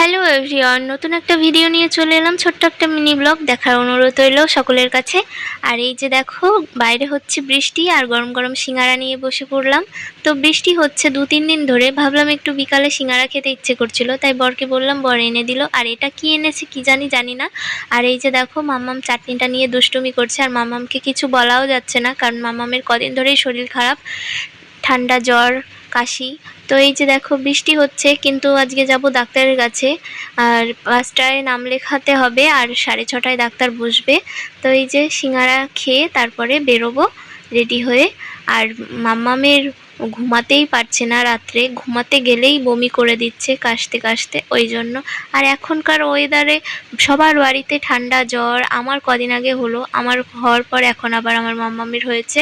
Hello everyone, নতুন একটা video নিয়ে চলে এলাম। ছোট্ট একটা মিনি ব্লগ দেখার অনুরোধ রইল সকলের কাছে। আর এই যে দেখো, বাইরে হচ্ছে বৃষ্টি আর গরম গরম সিঙ্গারা নিয়ে বসে পড়লাম। তো বৃষ্টি হচ্ছে 2-3 দিন ধরে, ভাবলাম একটু বিকালে সিঙ্গারা খেতে ইচ্ছে করছিল, তাই বরকে বললাম, বর এনে দিল। আর এটা কি এনেছে কি জানি না। আর এই যে দেখো, মাম্মাম চাটনিটা নিয়ে দুষ্টুমি করছে, আর মাম্মামকে কিছু বলাও যাচ্ছে না, কারণ মাম্মামের কদিন ধরেই শরীর খারাপ, ঠান্ডা জ্বর কাশি। তো এই যে দেখো, বৃষ্টি হচ্ছে, কিন্তু আজকে যাব ডাক্তারের কাছে। আর 5টায় নাম লেখাতে হবে, আর 6:30টায় ডাক্তার বসবে। তো এই যে সিঙ্গারা খেয়ে তারপরে বেরোবো রেডি হয়ে। আর মাম্মামের ঘুমাতেই পারছে না, রাত্রে ঘুমাতে গেলেই বমি করে দিচ্ছে কাশতে কাশতে, ওই জন্য। আর এখনকার ওয়েদারে সবার বাড়িতে ঠান্ডা জ্বর, আমার কদিন আগে হলো, আমার হওয়ার পর এখন আবার আমার মাম্মামের হয়েছে।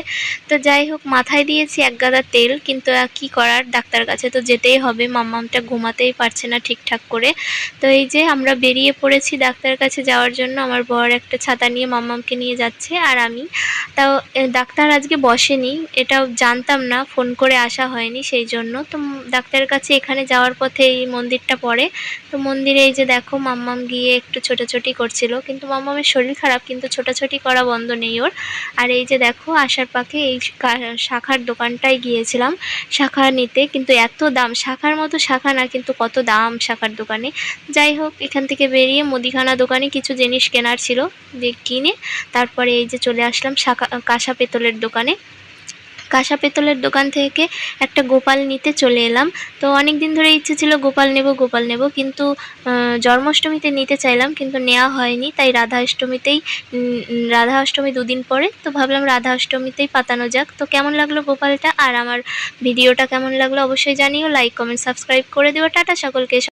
তো যাই হোক, মাথায় দিয়েছি এক গাদা তেল, কিন্তু কি করার, ডাক্তার কাছে তো যেতেই হবে, মাম্মামটা ঘুমাতেই পারছে না ঠিকঠাক করে। তো এই যে আমরা বেরিয়ে পড়েছি ডাক্তারের কাছে যাওয়ার জন্য। আমার বর একটা ছাতা নিয়ে মাম্মামকে নিয়ে যাচ্ছে, আর আমি তাও ডাক্তার আজকে বসেনি, এটাও জানতাম না, ফোন করে আসা হয়নি সেই জন্য। তো ডাক্তারের কাছে এখানে যাওয়ার পথে এই মন্দিরটা পড়ে। তো মন্দিরে এই যে দেখো, মাম্মাম গিয়ে একটু ছোটাছুটি করছিল, কিন্তু মাম্মামের শরীর খারাপ, কিন্তু ছোটাছুটি করা বন্ধ নেই ওর। আর এই যে দেখো, আসার পাকে এই শাখার দোকানটায় গিয়েছিলাম শাখা নিতে, কিন্তু এত দাম, শাখার মতো শাখা না, কিন্তু কত দাম শাখার দোকানে। যাই হোক, এখান থেকে বেরিয়ে মুদিখানা দোকানে কিছু জিনিস কেনার ছিল, যে কিনে তারপরে এই যে চলে আসলাম কাঁসা পেতলের দোকানে। কাঁসা পেতলের দোকান থেকে একটা গোপাল নিতে চলে এলাম। তো অনেক দিন ধরে ইচ্ছে ছিল গোপাল নেব, কিন্তু জন্মাষ্টমীতে নিতে চাইলাম, কিন্তু নেওয়া হয়নি, তাই রাধা অষ্টমী 2 দিন পরে, তো ভাবলাম রাধা অষ্টমীতেই পাতানো যাক। তো কেমন লাগলো গোপালটা, আর আমার ভিডিওটা কেমন লাগলো অবশ্যই জানিও, লাইক কমেন্ট সাবস্ক্রাইব করে দিও। টাটা সকলকে।